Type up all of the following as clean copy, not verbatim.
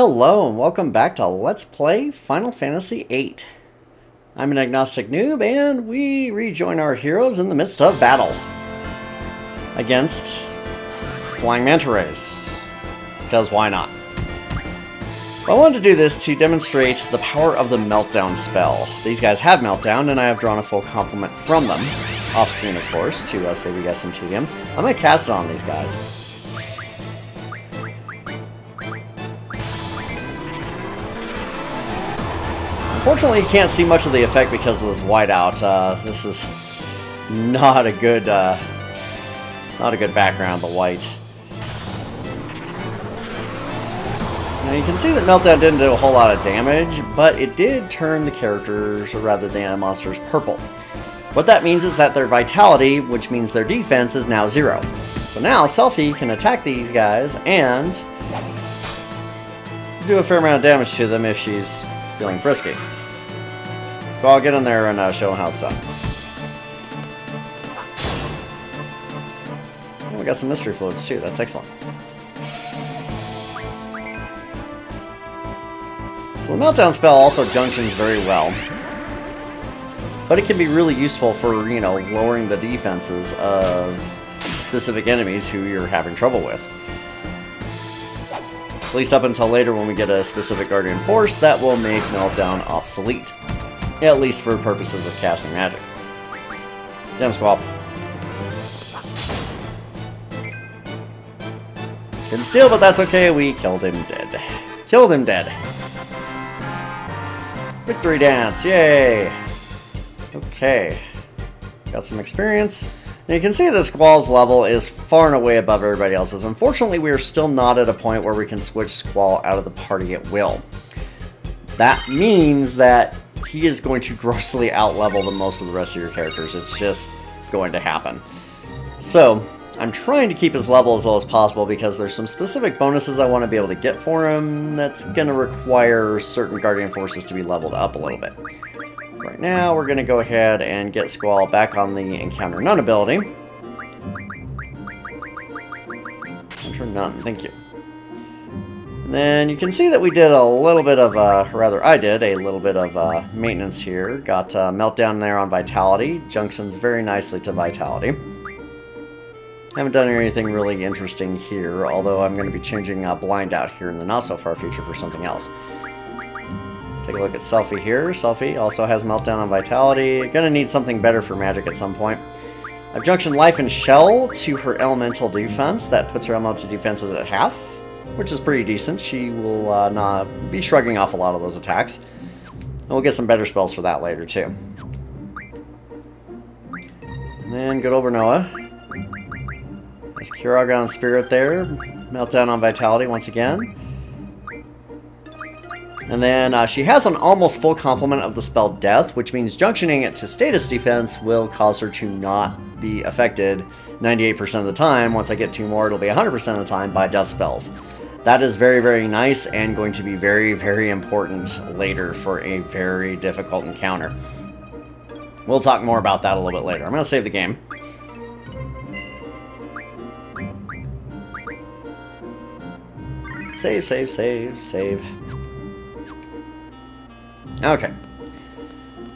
Hello and welcome back to Let's Play Final Fantasy VIII. I'm an agnostic noob and we rejoin our heroes in the midst of battle against flying manta rays, because why not? I wanted to do this to demonstrate the power of the Meltdown spell. These guys have Meltdown and I have drawn a full complement from them, off screen of course, to save you guys some tedium. I'm going to cast it on these guys. Unfortunately, you can't see much of the effect because of this whiteout. This is not a good background, the white. Now you can see that Meltdown didn't do a whole lot of damage, but it did turn the characters, or rather the monsters, purple. What that means is that their vitality, which means their defense, is now 0. So now Selphie can attack these guys and do a fair amount of damage to them if she's feeling frisky. So I'll get in there and show them how it's done. Oh, we got some mystery floats too, that's excellent. So the Meltdown spell also junctions very well. But it can be really useful for, you know, lowering the defenses of specific enemies who you're having trouble with. At least up until later when we get a specific Guardian Force that will make Meltdown obsolete. At least for purposes of casting magic. Damn squab. Didn't steal, but that's okay, we killed him dead. Killed him dead. Victory dance, yay! Okay. Got some experience. And you can see that Squall's level is far and away above everybody else's. Unfortunately, we are still not at a point where we can switch Squall out of the party at will. That means that he is going to grossly outlevel the most of the rest of your characters. It's just going to happen. So, I'm trying to keep his level as low as possible because there's some specific bonuses I want to be able to get for him that's going to require certain Guardian Forces to be leveled up a little bit. Right now, we're going to go ahead and get Squall back on the Encounter None ability. Encounter None, thank you. And then you can see that we did a little bit of, rather I did a little bit of maintenance here. Got Meltdown there on Vitality. Junctions very nicely to Vitality. Haven't done anything really interesting here, although I'm going to be changing Blind out here in the not-so-far future for something else. Take a look at Selphie here. Selphie also has Meltdown on Vitality. Gonna need something better for magic at some point. I've junctioned Life and Shell to her elemental defense. That puts her elemental defenses at half, which is pretty decent. She will not be shrugging off a lot of those attacks. And we'll get some better spells for that later too. And then good old Bernoa. There's Kiraga on Spirit there. Meltdown on Vitality once again. And then she has an almost full complement of the spell Death, which means junctioning it to status defense will cause her to not be affected 98% of the time. Once I get 2 more, it'll be 100% of the time by death spells. That is very, very nice and going to be very, very important later for a very difficult encounter. We'll talk more about that a little bit later. I'm going to save the game. Save, save, save, save. Okay.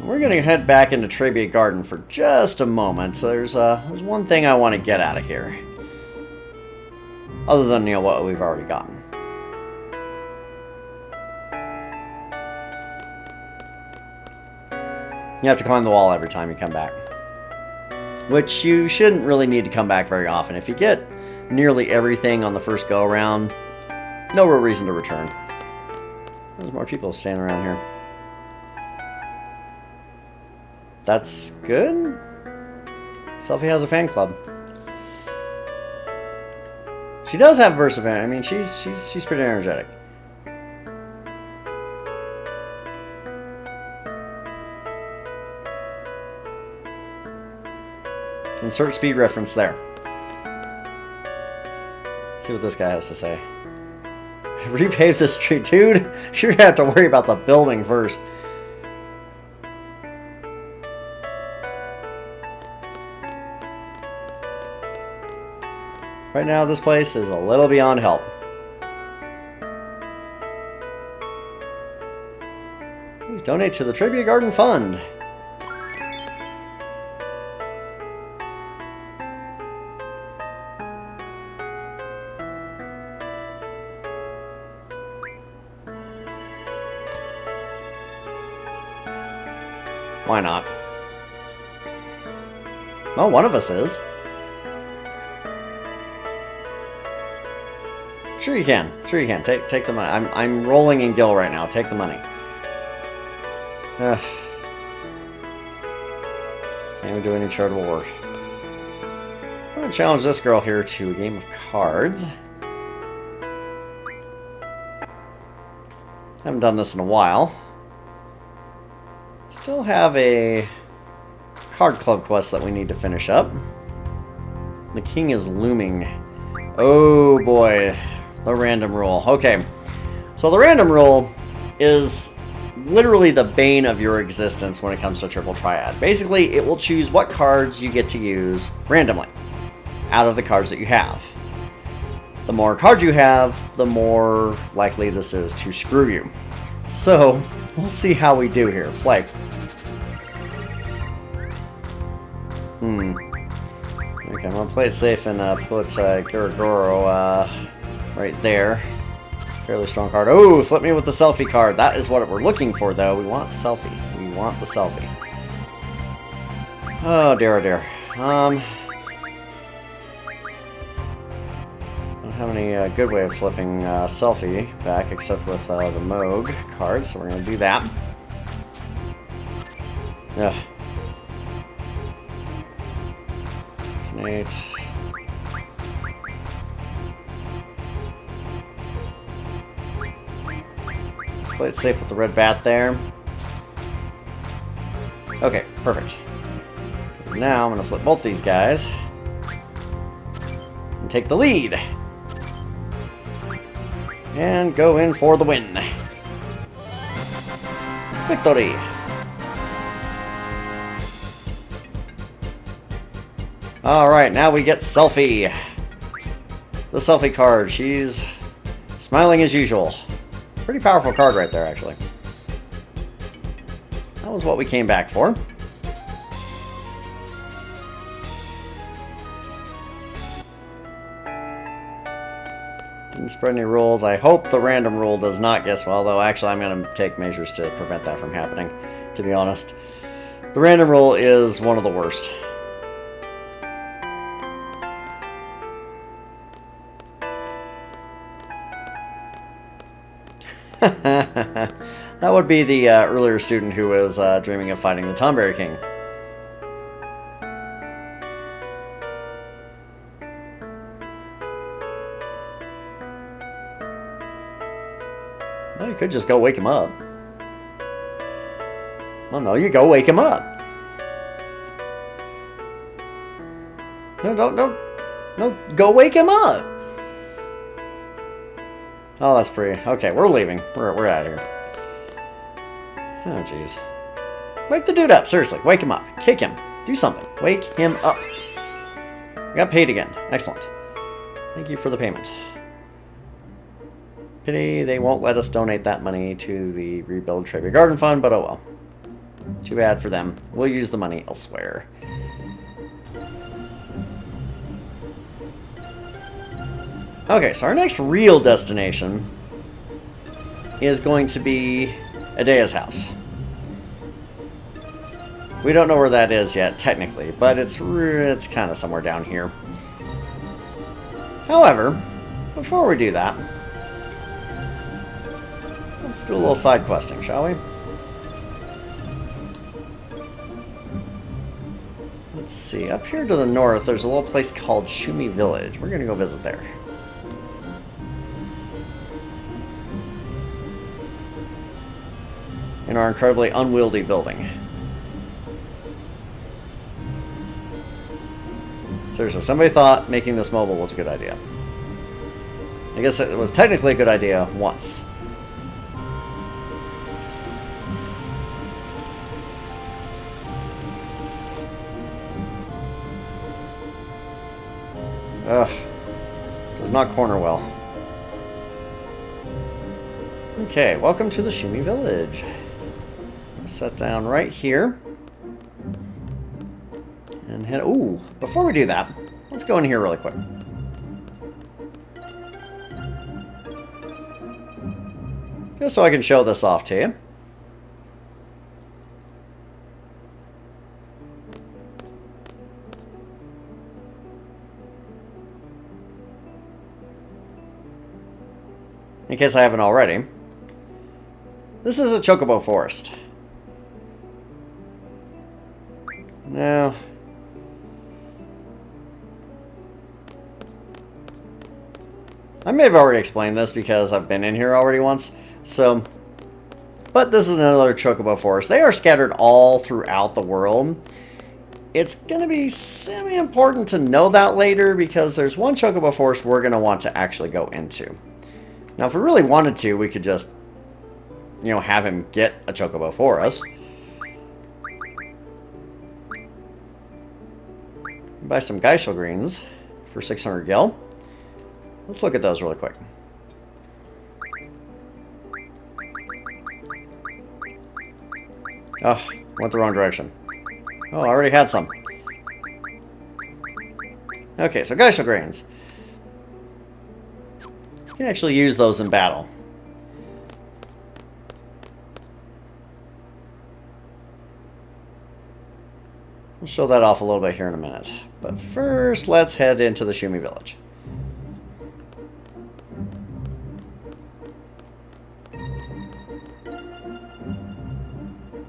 We're going to head back into Trebia Garden for just a moment. So there's one thing I want to get out of here. Other than, you know, what we've already gotten. You have to climb the wall every time you come back. Which you shouldn't really need to come back very often. If you get nearly everything on the first go-around, no real reason to return. There's more people standing around here. That's good. Selphie has a fan club. She does have a burst of energy. I mean, she's pretty energetic. Insert speed reference there. See what this guy has to say. Repave the street, dude. You're gonna have to worry about the building first. Right now, this place is a little beyond help. Donate to the Trivia Garden Fund. Why not? Well, one of us is. Sure you can. Sure you can. Take the money. I'm rolling in Gil right now. Take the money. Can't even do any charitable work. I'm going to challenge this girl here to a game of cards. Haven't done this in a while. Still have a card club quest that we need to finish up. The king is looming. Oh boy. The random rule. Okay. So the random rule is literally the bane of your existence when it comes to Triple Triad. Basically, it will choose what cards you get to use randomly out of the cards that you have. The more cards you have, the more likely this is to screw you. So, we'll see how we do here. Play. Okay, I'm going to play it safe and put Garagoro right there. Fairly strong card. Oh, flip me with the selfie card. That is what we're looking for, though. We want selfie. We want the selfie. Oh, dear, oh, dear. I don't have any good way of flipping selfie back except with the Moog card, so we're going to do that. Ugh. 6 and 8. Play it safe with the red bat there. Okay, perfect. Now I'm going to flip both these guys and take the lead. And go in for the win. Victory! Alright, now we get Selfie. The Selfie card. She's smiling as usual. Pretty powerful card right there, actually. That was what we came back for. Didn't spread any rules. I hope the random rule does not guess well, though actually I'm going to take measures to prevent that from happening, to be honest. The random rule is one of the worst. That would be the earlier student who was dreaming of fighting the Tomberry King. Well, you could just go wake him up. Well, no, you go wake him up. No, go wake him up. Oh, that's pretty. Okay, we're leaving. We're out of here. Oh, jeez. Wake the dude up, seriously. Wake him up. Kick him. Do something. Wake him up. We got paid again. Excellent. Thank you for the payment. Pity they won't let us donate that money to the Rebuild Trivia Garden Fund, but oh well. Too bad for them. We'll use the money elsewhere. Okay, so our next real destination is going to be Adea's house. We don't know where that is yet, technically, but it's kind of somewhere down here. However, before we do that, let's do a little side questing, shall we? Let's see, up here to the north, there's a little place called Shumi Village. We're going to go visit there. In our incredibly unwieldy building. Seriously, somebody thought making this mobile was a good idea. I guess it was technically a good idea once. Ugh. Does not corner well. Okay, welcome to the Shumi Village. Set down right here. And head... Ooh, before we do that, let's go in here really quick. Just so I can show this off to you. In case I haven't already. This is a chocobo forest. Now, I may have already explained this because I've been in here already once. So, but this is another chocobo forest. They are scattered all throughout the world. It's going to be semi-important to know that later because there's one chocobo forest we're going to want to actually go into. Now, if we really wanted to, we could just, you know, have him get a chocobo for us. Buy some Geisel greens for 600 gil. Let's look at those really quick. Oh, went the wrong direction. Oh, I already had some. Okay, so Geisel grains. You can actually use those in battle. We'll show that off a little bit here in a minute. But first, let's head into the Shumi village.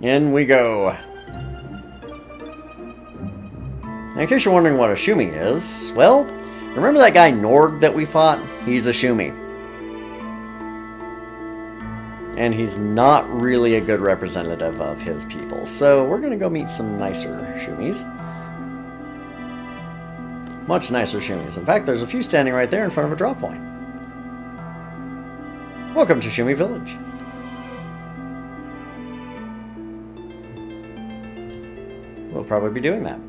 In we go. Now, in case you're wondering what a Shumi is, well, remember that guy Norg that we fought? He's a Shumi. And he's not really a good representative of his people. So we're going to go meet some nicer Shumis. Much nicer Shumis. In fact, there's a few standing right there in front of a drop point. Welcome to Shumi Village. We'll probably be doing that.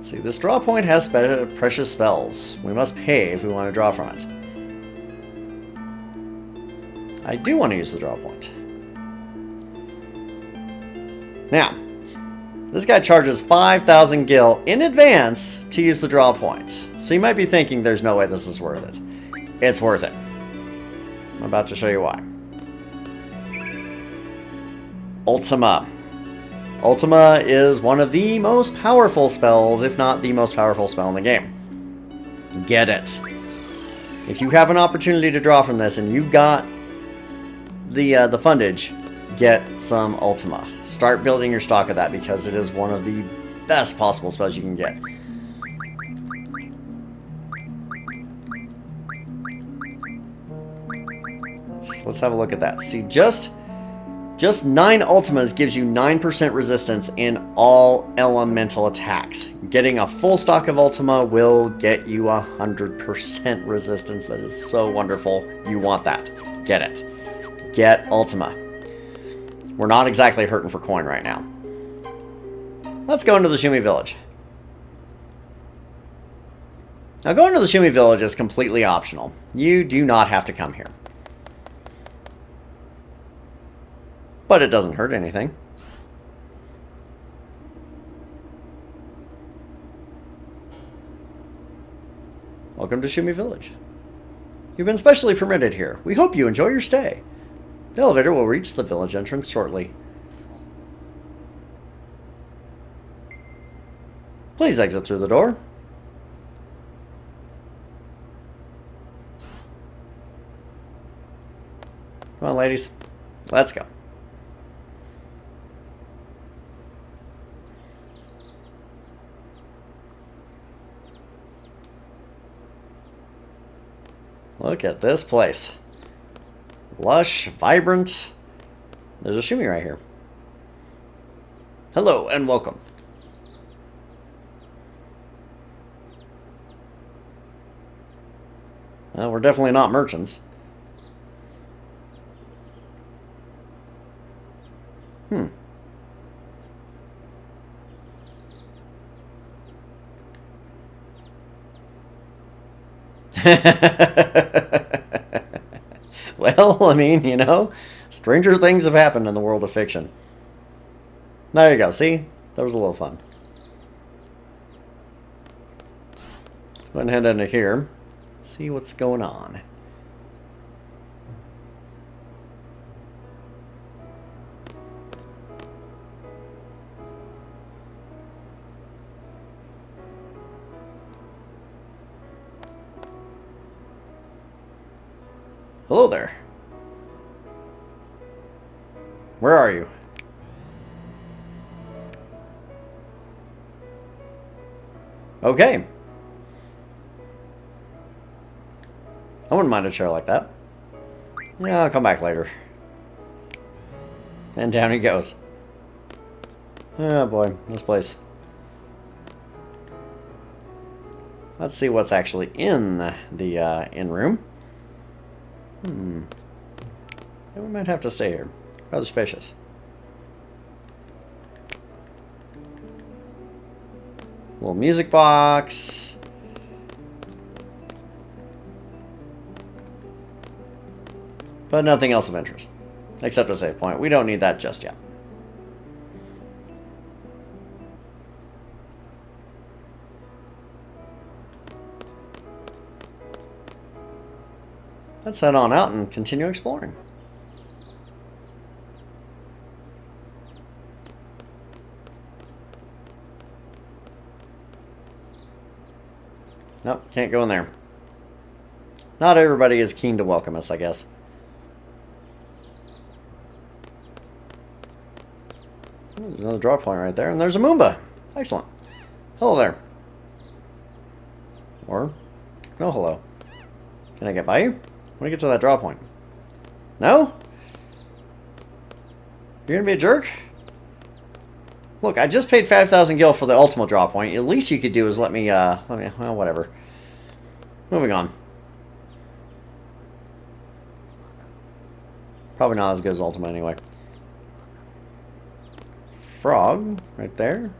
See, this draw point has precious spells. We must pay if we want to draw from it. I do want to use the draw point. Now, this guy charges 5,000 gil in advance to use the draw point. So you might be thinking there's no way this is worth it. It's worth it. I'm about to show you why. Ultima. Ultima is one of the most powerful spells, if not the most powerful spell in the game. Get it. If you have an opportunity to draw from this and you've got the fundage, get some Ultima. Start building your stock of that because it is one of the best possible spells you can get. Let's have a look at that. See, just 9 Ultimas gives you 9% resistance in all elemental attacks. Getting a full stock of Ultima will get you 100% resistance. That is so wonderful. You want that. Get it. Get Ultima. We're not exactly hurting for coin right now. Let's go into the Shumi village. Now, going to the Shumi village is completely optional. You do not have to come here. But it doesn't hurt anything. Welcome to Shumi Village. You've been specially permitted here. We hope you enjoy your stay. The elevator will reach the village entrance shortly. Please exit through the door. Come on, ladies. Let's go. Look at this place. Lush, vibrant. There's a Shumi right here. Hello and welcome. Well, we're definitely not merchants. Well, I mean, you know, Stranger things have happened in the world of fiction. There you go. See? That was a little fun. Let's go ahead and head into here. See what's going on. Hello there. Where are you? Okay. I wouldn't mind a chair like that. Yeah, I'll come back later. And down he goes. Oh boy, this place. Let's see what's actually in the inn room. Yeah, we might have to stay here. Rather spacious. Little music box. But nothing else of interest. Except a save point. We don't need that just yet. Let's head on out and continue exploring. Nope, can't go in there. Not everybody is keen to welcome us, I guess. There's another drop point right there, and there's a Moomba. Excellent. Hello there. Or, no hello. Can I get by you? I want to get to that draw point. No? You're gonna be a jerk? Look, I just paid 5,000 gil for the ultimate draw point. At least you could do is let me, well, whatever. Moving on. Probably not as good as ultimate anyway. Frog, right there.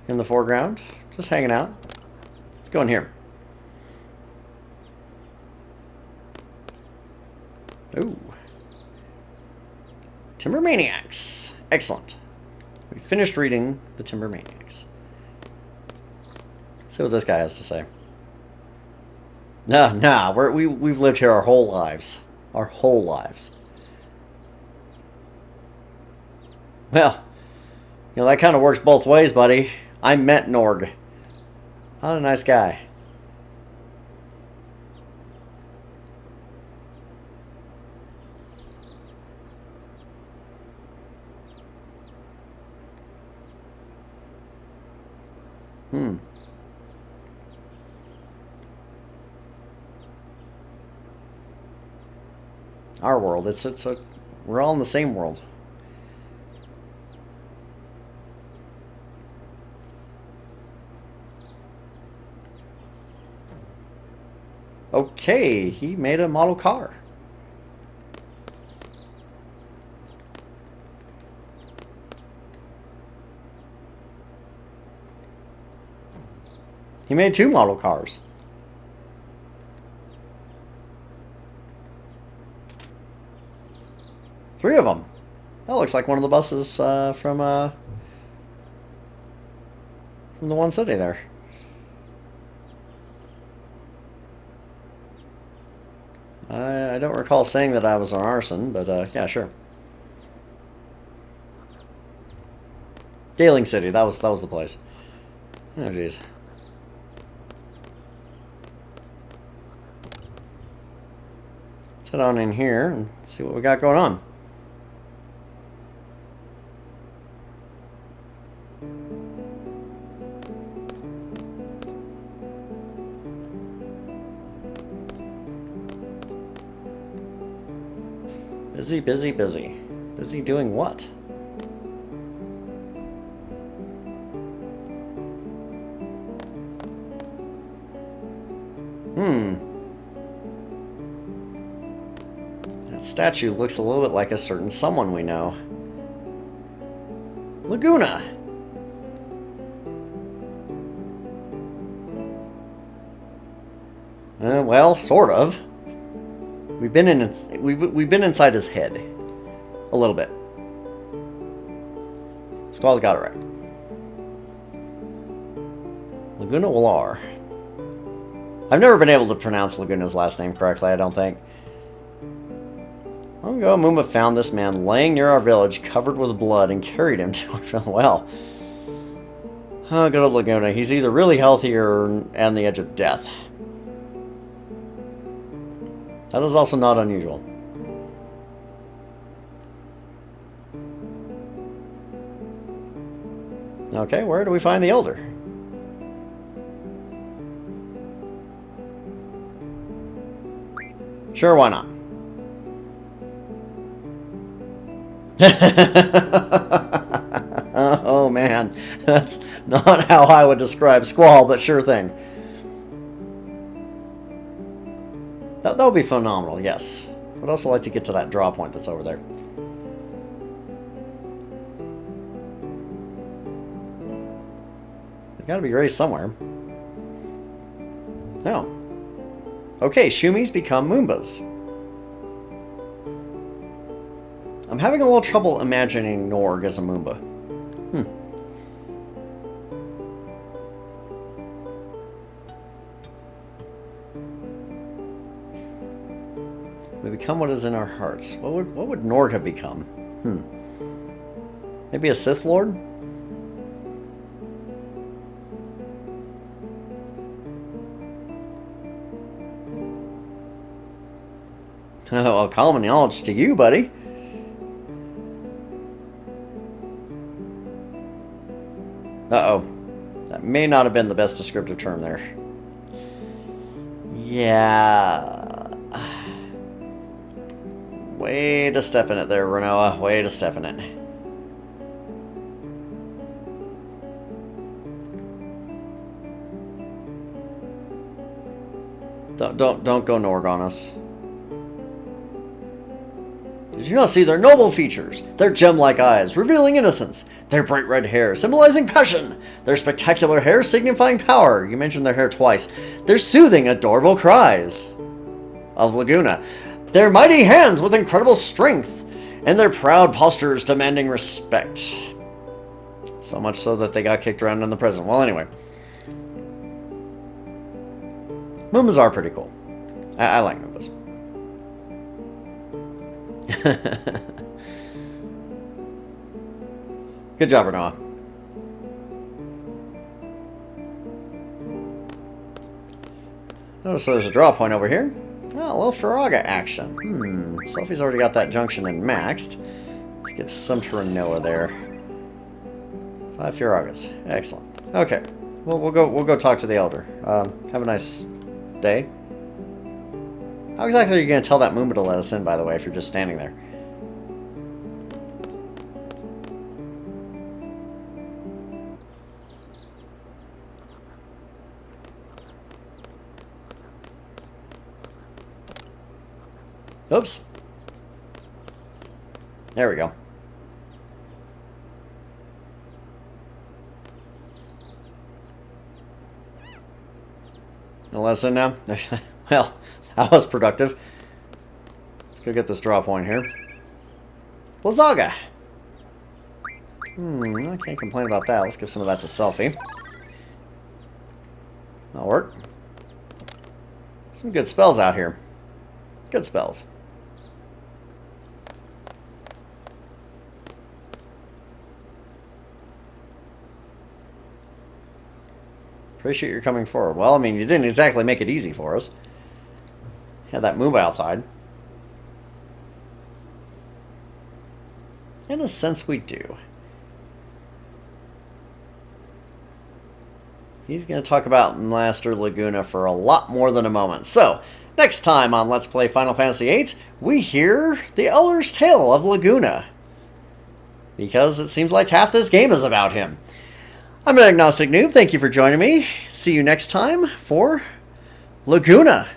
In the foreground. Just hanging out. Let's go in here. Ooh. Timber Maniacs. Excellent. We finished reading the Timber Maniacs. See what this guy has to say. Nah, we've lived here our whole lives. Our whole lives. Well, you know, that kind of works both ways, buddy. I met Norg. Not a nice guy. Our world. We're all in the same world. Okay, he made a model car. He made 2 model cars. Three of them. That looks like one of the buses from the one city there. I don't recall saying that I was an arson, but yeah, sure. Galing City, that was the place. Oh jeez. Let's head on in here and see what we got going on. Busy, busy, busy. Busy doing what? That statue looks a little bit like a certain someone we know. Laguna! Well, sort of. We've been inside his head. A little bit. Squall's got it right. Laguna Walar. I've never been able to pronounce Laguna's last name correctly, I don't think. Long ago, Moomba found this man laying near our village, covered with blood, and carried him to our well. Oh, good old Laguna. He's either really healthy or on the edge of death. That is also not unusual. Okay, where do we find the Elder? Sure, why not? Oh man, that's not how I would describe Squall, but sure thing. That would be phenomenal, yes. I'd also like to get to that draw point that's over there. They've got to be raised somewhere. No. Okay, Shumis become Moombas. I'm having a little trouble imagining Norg as a Moomba. We become what is in our hearts. What would Norg have become? Maybe a Sith Lord? Oh, well, common knowledge to you, buddy. Uh-oh. That may not have been the best descriptive term there. Yeah. Way to step in it there, Renoa. Way to step in it. Don't go Norg on us. Did you not see their noble features? Their gem-like eyes, revealing innocence. Their bright red hair, symbolizing passion. Their spectacular hair, signifying power. You mentioned their hair twice. Their soothing, adorable cries of Laguna. Their mighty hands with incredible strength. And their proud postures demanding respect. So much so that they got kicked around in the present. Well, anyway. Moombas are pretty cool. I like Moombas. Good job, Renoa. Notice there's a draw point over here. Oh, a little Firaga action. Sophie's already got that junction in maxed. Let's get some to Renoa there. 5 Firagas. Excellent. Okay. Well, we'll go talk to the Elder. Have a nice day. How exactly are you going to tell that Moomba to let us in, by the way, if you're just standing there? Oops. There we go. No lesson now? Well, that was productive. Let's go get this draw point here. Blizzaga! I can't complain about that. Let's give some of that to Selfie. That'll work. Some good spells out here. Good spells. Appreciate your coming forward. Well, I mean, you didn't exactly make it easy for us. Had that Moomba outside. In a sense, we do. He's going to talk about Master Laguna for a lot more than a moment. So, next time on Let's Play Final Fantasy VIII, we hear the Elder's Tale of Laguna. Because it seems like half this game is about him. I'm an Agnostic Noob. Thank you for joining me. See you next time for Laguna.